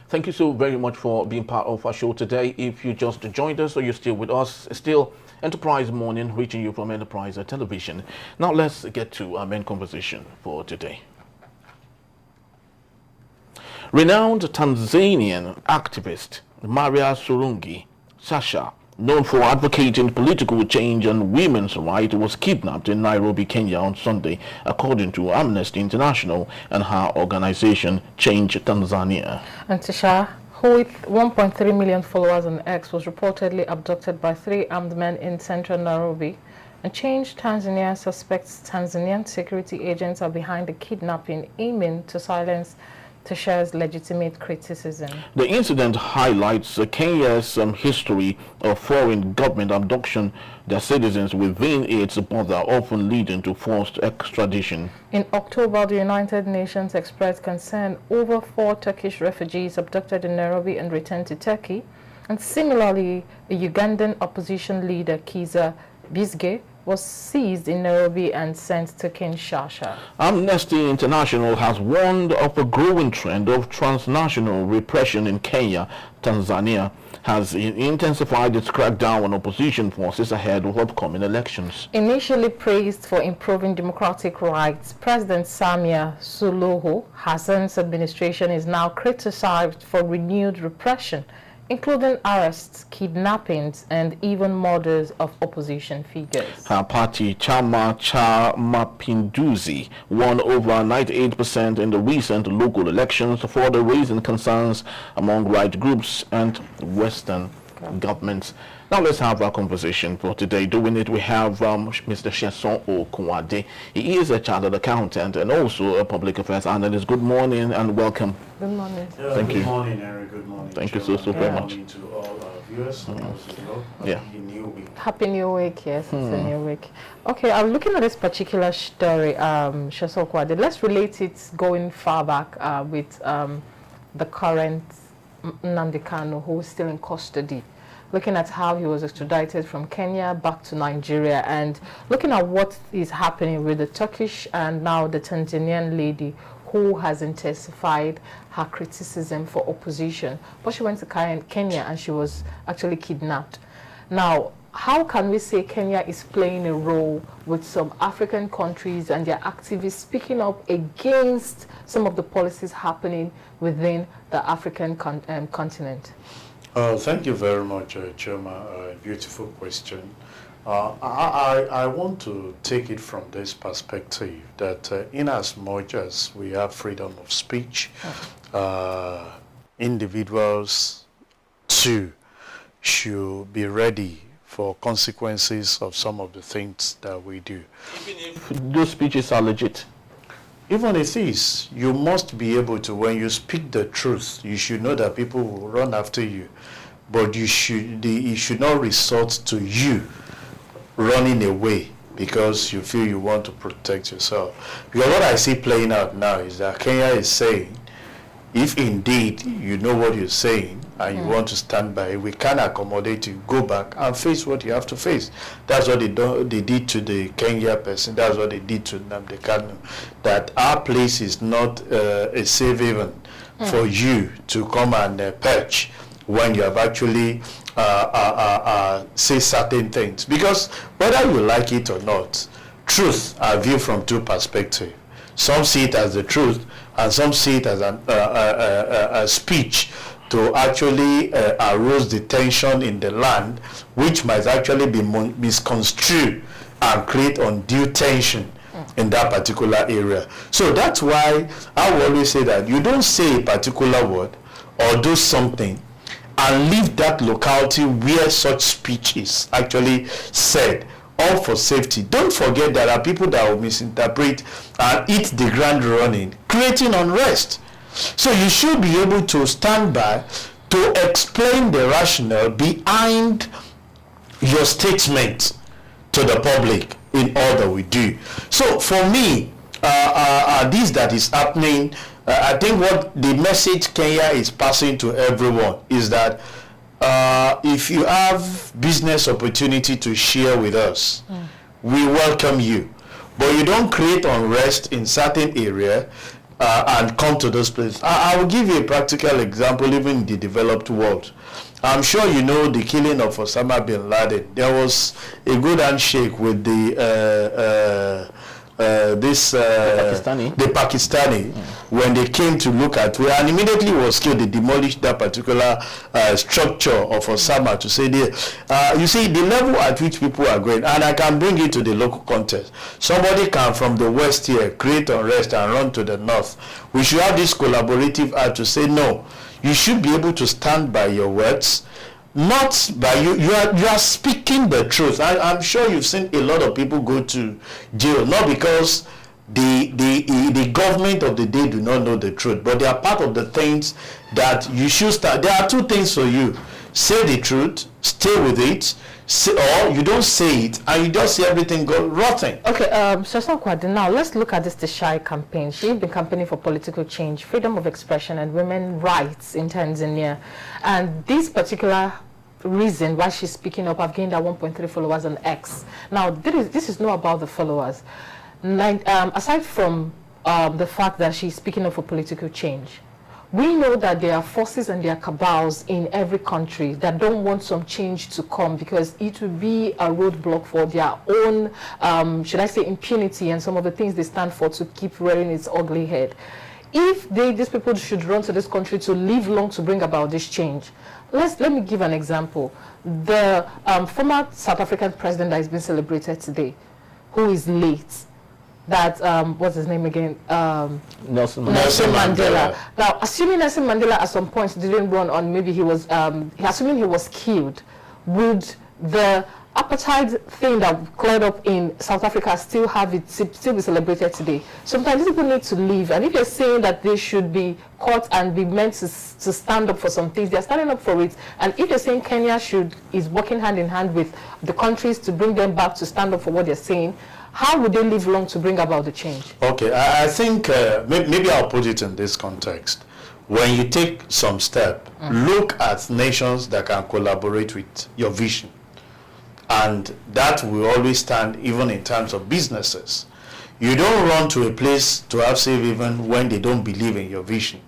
Thank you so very much for being part of our show today. If you just joined us or you're still with us, still Enterprise Morning reaching you from Enterprise Television. Now let's get to our main conversation for today. Renowned Tanzanian activist Maria Surungi Sasha, known for advocating political change and women's rights, was kidnapped in Nairobi, Kenya on Sunday, according to Amnesty International and her organization Change Tanzania. And Sasha, who with 1.3 million followers on X, was reportedly abducted by 3 armed men in central Nairobi. And Change Tanzania suspects Tanzanian security agents are behind the kidnapping, aiming to silence Tasha's legitimate criticism. The incident highlights Kenya's history of foreign government abduction their citizens within its border, often leading to forced extradition. In October, the United Nations expressed concern over 4 Turkish refugees abducted in Nairobi and returned to Turkey. And similarly, a Ugandan opposition leader, Kizza Besigye, was seized in Nairobi and sent to Kinshasa. Amnesty International has warned of a growing trend of transnational repression in Kenya. Tanzania has intensified its crackdown on opposition forces ahead of upcoming elections. Initially praised for improving democratic rights, President Samia Suluhu Hassan's administration is now criticized for renewed repression, including arrests, kidnappings, and even murders of opposition figures. Her party, Chama cha Mapinduzi, won over 98% in the recent local elections, further raising concerns among right groups and Western governments. Now let's have our conversation for today. Doing it, we have Mr. Sheson Okunwade. He is a chartered accountant and also a public affairs analyst. Good morning and welcome. Good morning. Yeah, Thank you. Good morning, Eric. Good morning. Thank you so very much. Good morning to all our viewers. Yeah. Happy New Week. Happy New Week, yes, it's a new week. Okay, I'm looking at this particular story, Sheson Okunwade. Let's relate it going far back with the current Nnamdi Kanu, who is still in custody. Looking at how he was extradited from Kenya back to Nigeria, and looking at what is happening with the Turkish and now the Tanzanian lady who has intensified her criticism for opposition. But she went to Kenya and she was actually kidnapped. Now, how can we say Kenya is playing a role with some African countries and their activists speaking up against some of the policies happening within the African continent? Thank you very much, Choma. Beautiful question. I want to take it from this perspective that in as much as we have freedom of speech, individuals too should be ready for consequences of some of the things that we do. Even if those speeches are legit. Even if it is, you must be able to, when you speak the truth, you should know that people will run after you. But it should not resort to you running away because you feel you want to protect yourself. Because what I see playing out now is that Kenya is saying, if indeed you know what you're saying and you want to stand by it, we can accommodate you. Go back and face what you have to face. That's what they did to the Kenya person. That's what they did to Nnamdi Kanu. That our place is not a safe haven for you to come and perch when you have actually say certain things. Because whether you like it or not, truth are viewed from 2 perspectives. Some see it as the truth, and some see it as a speech to actually arouse the tension in the land, which might actually be misconstrued and create undue tension in that particular area. So that's why I will always say that you don't say a particular word or do something and leave that locality where such speech is actually said, all for safety. Don't forget there are people that will misinterpret and hit the ground running, creating unrest. So you should be able to stand by to explain the rationale behind your statement to the public in all that we do. So for me, this that is happening, I think what the message Kenya is passing to everyone is that if you have business opportunity to share with us, we welcome you. But you don't create unrest in certain area and come to this place. I will give you a practical example, even in the developed world. I'm sure you know the killing of Osama bin Laden. There was a good handshake with the Pakistani when they came to look at where, and immediately was killed. They demolished that particular structure of Osama to say there. You see the level at which people are going, and I can bring it to the local context. Somebody can from the west here create unrest and run to the north. We should have this collaborative art to say no. You should be able to stand by your words. Not by you. You are speaking the truth. I'm sure you've seen a lot of people go to jail, not because the government of the day do not know the truth, but they are part of the things that you should start. There are two things for you: say the truth, stay with it, or you don't say it and you just see everything go rotten. Okay, Shasha Kwadi, now let's look at this Tishai campaign. She's been campaigning for political change, freedom of expression, and women's rights in Tanzania. And this particular reason why she's speaking up, I've gained her 1.3 followers on X. Now, this is not about the followers. Aside from the fact that she's speaking up for political change, we know that there are forces and there are cabals in every country that don't want some change to come because it will be a roadblock for their own, should I say, impunity and some of the things they stand for to keep rearing its ugly head. If these people should run to this country to live long to bring about this change, let me give an example. The former South African president that is being celebrated today, who is late, that what's his name again? Nelson Mandela. Now, assuming Nelson Mandela at some point didn't run on, maybe he was, assuming he was killed, would the apartheid thing that cleared up in South Africa still be celebrated today? Sometimes people need to leave, and if you're saying that they should be caught and be meant to stand up for some things, they're standing up for it. And if you're saying Kenya is working hand in hand with the countries to bring them back to stand up for what they're saying, how would they live long to bring about the change? Okay, I think maybe I'll put it in this context. When you take some step, look at nations that can collaborate with your vision. And that will always stand even in terms of businesses. You don't run to a place to have safe even when they don't believe in your vision.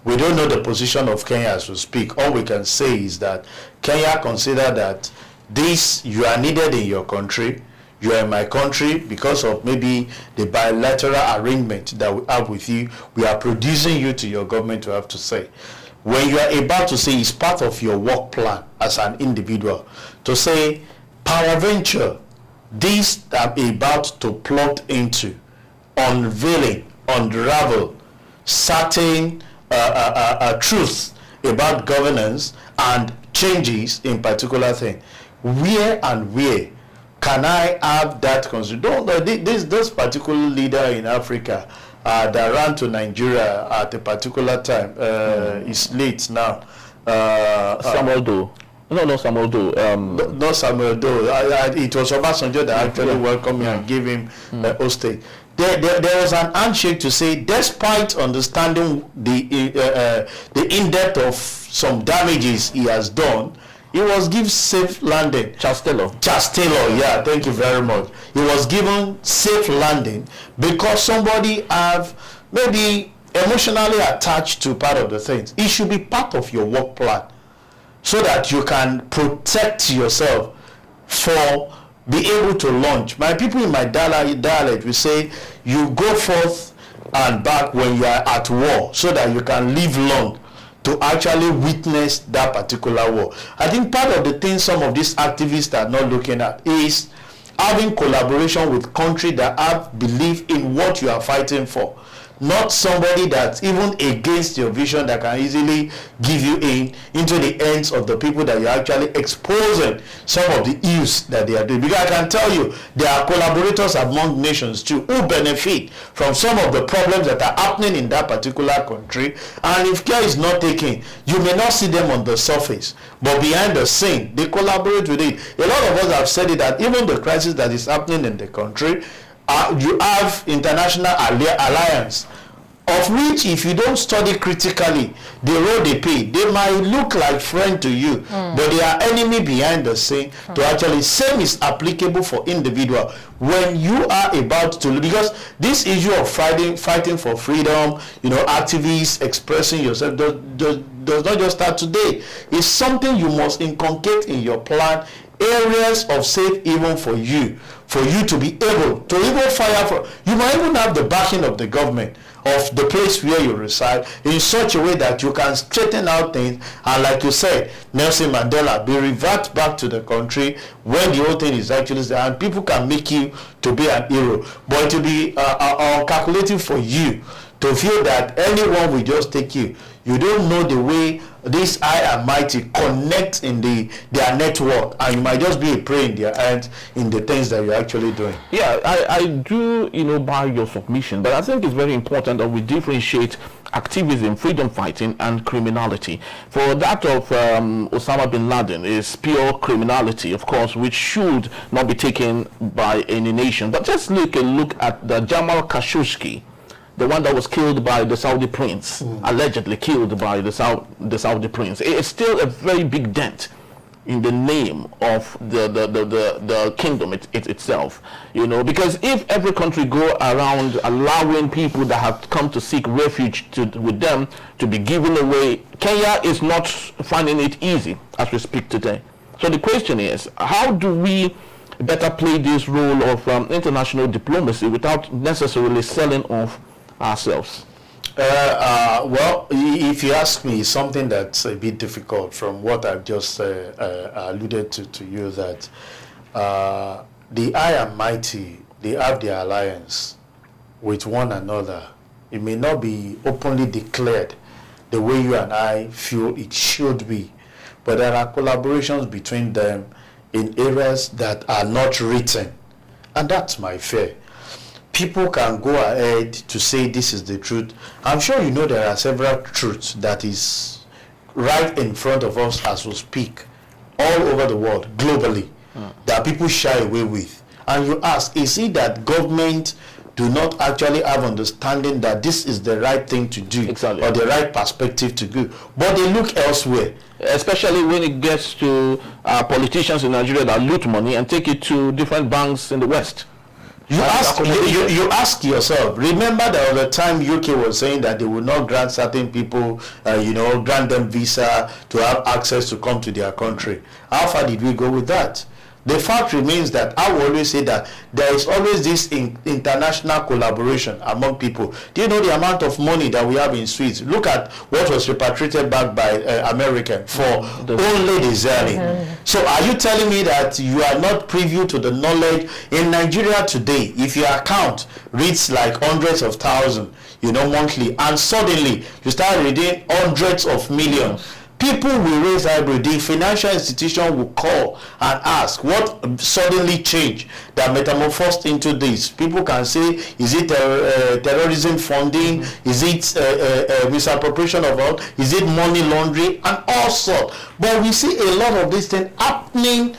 We don't know the position of Kenya as we speak. All we can say is that Kenya consider that you are needed in your country, you are in my country because of maybe the bilateral arrangement that we have with you. We are producing you to your government to have to say. When you are about to say it's part of your work plan as an individual, to say, peradventure, this I'm about to plot into, unveiling, unravel certain truths about governance and changes in particular thing. Where and where can I have that consideration? This particular leader in Africa that ran to Nigeria at a particular time is late now. Samuel Doe. No, Samuel Doe. No, Samuel Doe. It was Obasanjo that actually welcomed me and gave him hostage. There was an handshake to say, despite understanding the in-depth of some damages he has done, he was given safe landing. Charles Taylor, yeah, thank you very much. He was given safe landing because somebody have maybe emotionally attached to part of the things. It should be part of your work plan so that you can protect yourself for be able to launch. My people in my dialect will say, you go forth and back when you are at war so that you can live long to actually witness that particular war. I think part of the thing some of these activists are not looking at is having collaboration with countries that have belief in what you are fighting for. Not somebody that's even against your vision that can easily give you into the hands of the people that you're actually exposing some of the ills that they are doing. Because I can tell you, there are collaborators among nations too who benefit from some of the problems that are happening in that particular country. And if care is not taken, you may not see them on the surface, but behind the scene, they collaborate with it. A lot of us have said it that even the crisis that is happening in the country, you have international alliance of which if you don't study critically the role they play, they might look like friend to you, but they are enemy behind the scene. To actually, same is applicable for individual when you are about to, because this issue of fighting for freedom, you know, activists expressing yourself does not just start today. It's something you must inculcate in your plan, areas of safe even for you to be able to even fire for. You might even have the backing of the government of the place where you reside in such a way that you can straighten out things, and like you said, Nelson Mandela, be revert back to the country when the whole thing is actually there, and people can make you to be an hero. But to be calculating for you to feel that anyone will just take you. You don't know the way this high and mighty connect in their network, and you might just be a prey in their hands in the things that you're actually doing. Yeah, I do, you know, buy your submission, but I think it's very important that we differentiate activism, freedom fighting, and criminality. For that of Osama bin Laden is pure criminality, of course, which should not be taken by any nation. But just look at the Jamal Khashoggi, the one that was killed by the Saudi prince, allegedly killed by the Saudi prince. It's still a very big dent in the name of the kingdom itself, you know, because if every country go around allowing people that have come to seek refuge with them to be given away, Kenya is not finding it easy as we speak today. So the question is, how do we better play this role of international diplomacy without necessarily selling off ourselves? Well, if you ask me, something that's a bit difficult from what I've just alluded to you, that the high and mighty, they have their alliance with one another. It may not be openly declared the way you and I feel it should be, but there are collaborations between them in areas that are not written, and that's my fear. People can go ahead to say this is the truth. I'm sure you know there are several truths that is right in front of us as we speak, all over the world, globally, that people shy away with. And you ask, is it that government do not actually have understanding that this is the right thing to do, exactly, or the right perspective to do, but they look elsewhere? Especially when it gets to politicians in Nigeria that loot money and take it to different banks in the West. You ask yourself, remember there was a time UK was saying that they would not grant certain people, grant them visa to have access to come to their country. How far did we go with that? The fact remains that I will always say that there is always this international collaboration among people. Do you know the amount of money that we have in Swiss? Look at what was repatriated back by American for only the Zari. So are you telling me that you are not privy to the knowledge in Nigeria today? If your account reads like hundreds of thousands, monthly, and suddenly you start reading hundreds of millions, people will raise eyebrows. The financial institution will call and ask what suddenly changed that metamorphosed into this. People can say, is it terrorism funding? Is it misappropriation of wealth? Is it money laundering? And all sorts. But we see a lot of these things happening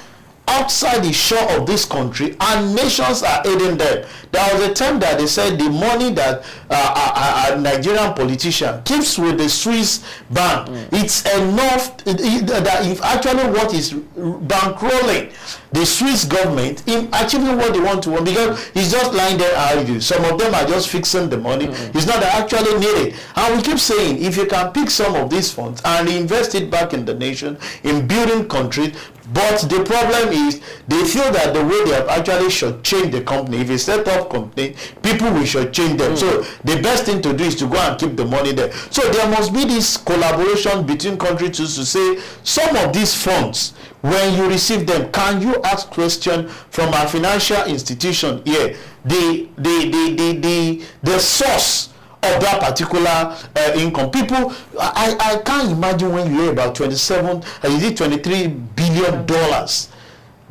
outside the shore of this country, and nations are aiding them. There was a time that they said the money that a Nigerian politician keeps with the Swiss bank, it's enough that if actually what is bankrolling the Swiss government in achieving what they want to, because he's just lying there arguing. Some of them are just fixing the money. It's not that actually needed. And we keep saying, if you can pick some of these funds and invest it back in the nation, in building countries. But the problem is they feel that the way they have actually should change the company. If you set up company, people will should change them. So the best thing to do is to go and keep the money there. So there must be this collaboration between countries to say some of these funds, when you receive them, can you ask question from a financial institution here, the source of that particular income? People, I can't imagine when you hear about $23 billion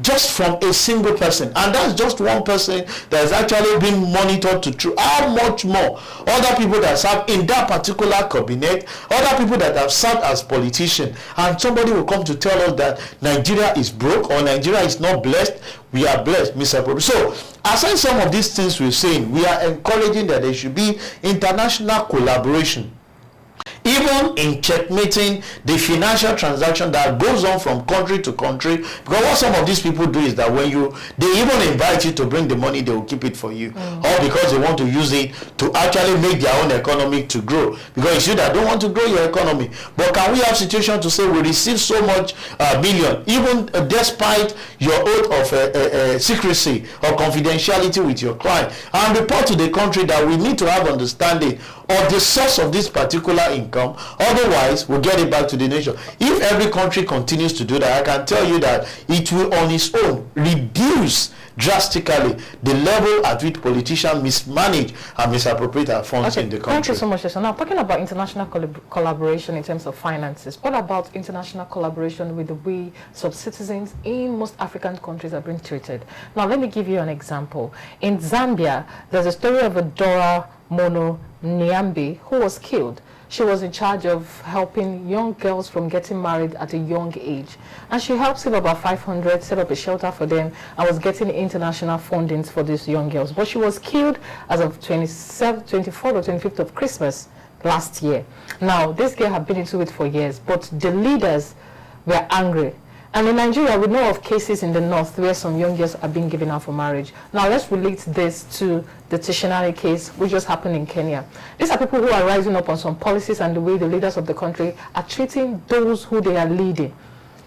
just from a single person, and that's just one person that is actually being monitored to true. How much more other people that serve in that particular cabinet, other people that have served as politicians, and somebody will come to tell us that Nigeria is broke or Nigeria is not blessed. We are blessed, Mr. President. So, aside some of these things we're saying, we are encouraging that there should be international collaboration, even in checkmating the financial transaction that goes on from country to country. Because what some of these people do is that when they even invite you to bring the money, they will keep it for you, or because they want to use it to actually make their own economy to grow. Because it's you that don't want to grow your economy. But can we have situation to say we receive so much million, even despite your oath of secrecy or confidentiality with your client, and report to the country that we need to have understanding of the source of this particular income, otherwise we'll get it back to the nation. If every country continues to do that, I can tell you that it will on its own reduce drastically the level at which politicians mismanage and misappropriate our funds in the country. Thank you so much, Jason. Now, talking about international collaboration in terms of finances, what about international collaboration with the way sub-citizens in most African countries are being treated? Now, let me give you an example. In Zambia, there's a story of a Dora Mono Nyambi who was killed. She was in charge of helping young girls from getting married at a young age. And she helped save about 500, set up a shelter for them, and was getting international fundings for these young girls. But she was killed as of 24th or 25th of Christmas last year. Now, this girl had been into it for years, but the leaders were angry. And in Nigeria, we know of cases in the north where some young girls are being given out for marriage. Now, let's relate this to the Tishinari case, which just happened in Kenya. These are people who are rising up on some policies and the way the leaders of the country are treating those who they are leading.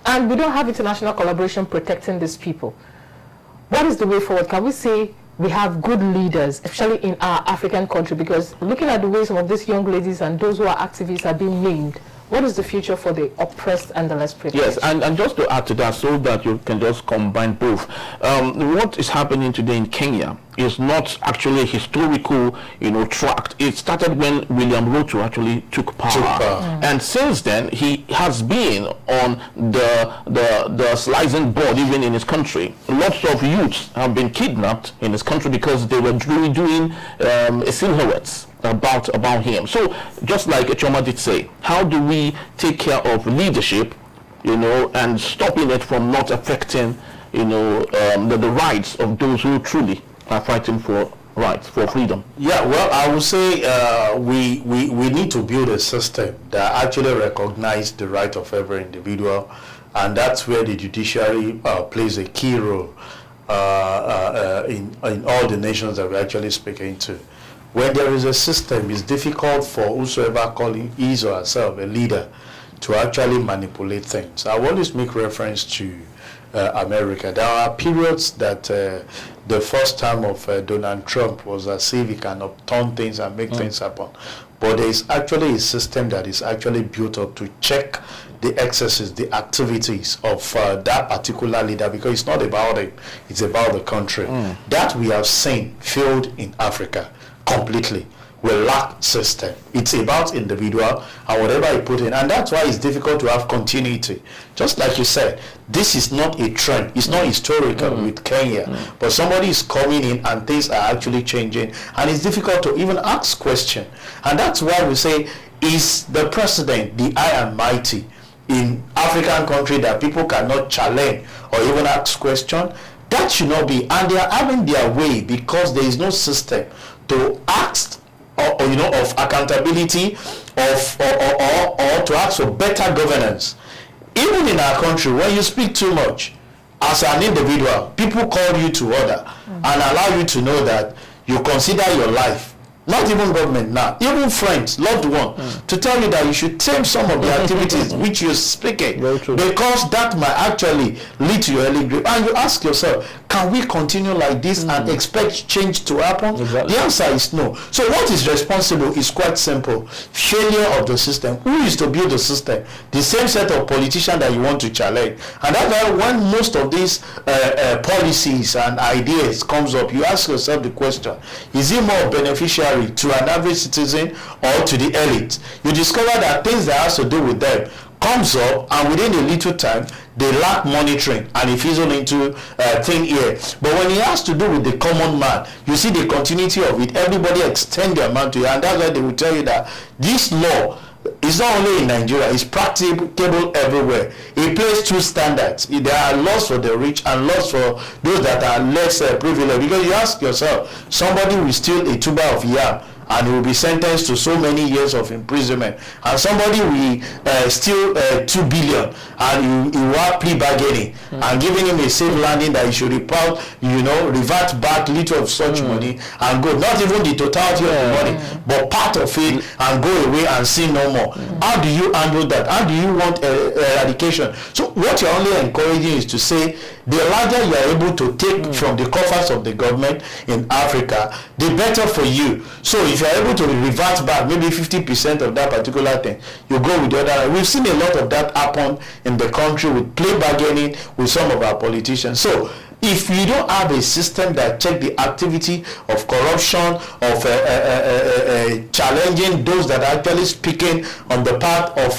And we don't have international collaboration protecting these people. What is the way forward? Can we say we have good leaders, especially in our African country? Because looking at the way some of these young ladies and those who are activists are being named, what is the future for the oppressed and the less privileged? Yes, and just to add to that, so that you can just combine both, what is happening today in Kenya is not actually a historical, tract. It started when William Ruto actually took power. And since then, he has been on the slicing board, even in his country. Lots of youths have been kidnapped in his country because they were really doing silhouettes about him. So just like Choma did say, how do we take care of leadership, and stopping it from not affecting, the rights of those who truly are fighting for rights, for freedom? Yeah, well, I would say we need to build a system that actually recognizes the right of every individual, and that's where the judiciary plays a key role in all the nations that we're actually speaking to. When there is a system, it's difficult for whosoever calling his or herself a leader to actually manipulate things. I always make reference to America. There are periods that the first time of Donald Trump was as if he can upturn things and make things happen. But there is actually a system that is actually built up to check the excesses, the activities of that particular leader, because it's not about him, it's about the country. That we have seen failed in Africa completely. We lack system. It's about individual and whatever you put in, and that's why it's difficult to have continuity. Just like you said, this is not a trend. It's not historical with Kenya, but somebody is coming in and things are actually changing, and it's difficult to even ask question. And that's why we say, is the president the high and mighty in African country that people cannot challenge or even ask question? That should not be, and they are having their way because there is no system to ask of accountability or to ask for better governance. Even in our country, when you speak too much as an individual, people call you to order and allow you to know that you consider your life, not even government now, even friends, loved one, to tell you that you should tame some of the activities which you're speaking, because that might actually lead to your early grave. And you ask yourself, can we continue like this and expect change to happen? The answer is no. So what is responsible is quite simple. Failure of the system. Who is to build the system? The same set of politicians that you want to challenge. And that's why when most of these policies and ideas comes up, you ask yourself the question, is it more beneficiary to an average citizen or to the elite? You discover that things that has to do with them comes up, and within a little time, they lack monitoring, and it fizzles into thin air. But when it has to do with the common man, you see the continuity of it. Everybody extend their man to you, and that's why they will tell you that this law is not only in Nigeria, it's practicable everywhere. It plays two standards. There are laws for the rich and laws for those that are less privileged. Because you ask yourself, somebody will steal a tuber of yam and he will be sentenced to so many years of imprisonment, and somebody will steal 2 billion and he will have plea bargaining and giving him a safe landing that he should revert back little of such money and go, not even the totality of the money, but part of it, and go away and sin no more. How do you handle that? How do you want eradication? So what you're only encouraging is to say, the larger you are able to take from the coffers of the government in Africa, the better for you. So if you are able to revert back maybe 50% of that particular thing, you go with the other. We've seen a lot of that happen in the country with plea bargaining with some of our politicians. So if you don't have a system that check the activity of corruption, of challenging those that are actually speaking on the part of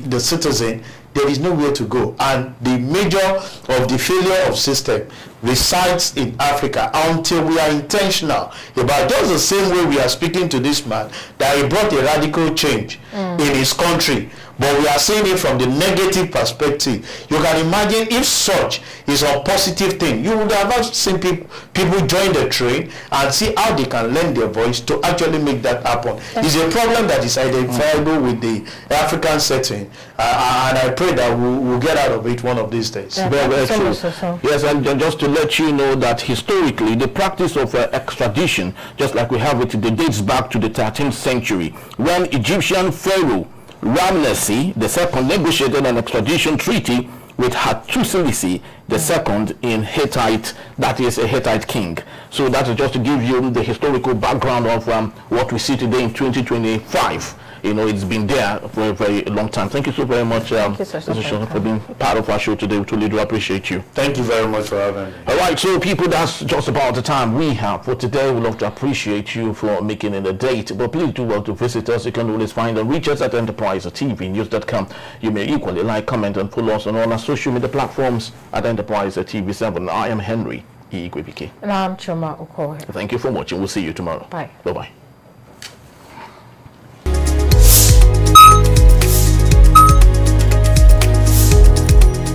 the citizen, there is nowhere to go. And the major of the failure of system resides in Africa until we are intentional about, just the same way we are speaking to this man, that he brought a radical change in his country. But we are seeing it from the negative perspective. You can imagine if such is a positive thing, you would have seen people join the train and see how they can lend their voice to actually make that happen. It's a problem that is identifiable with the African setting, and I pray that we'll get out of it one of these days. Yeah, very true. Yes, and just to let you know that historically, the practice of extradition, just like we have it, dates back to the 13th century, when Egyptian Pharaoh Ramesses II negotiated an extradition treaty with Hattusili II in Hittite, that is a Hittite king. So that is just to give you the historical background of what we see today in 2025. You know, it's been there for a very long time. Thank you so very much, Mr. Sean, for being part of our show today. We truly do appreciate you. Thank you very much for having me. All right, so people, that's just about the time we have for today. We'd love to appreciate you for making it a date, but please do well to visit us. You can always find and reach us at enterprisetvnews.com. You may equally like, comment, and follow us on all our social media platforms at Enterprise TV7. I am Henry E. Gwibike. And I'm Choma Okoye. Thank you for watching. We'll see you tomorrow. Bye. Bye-bye.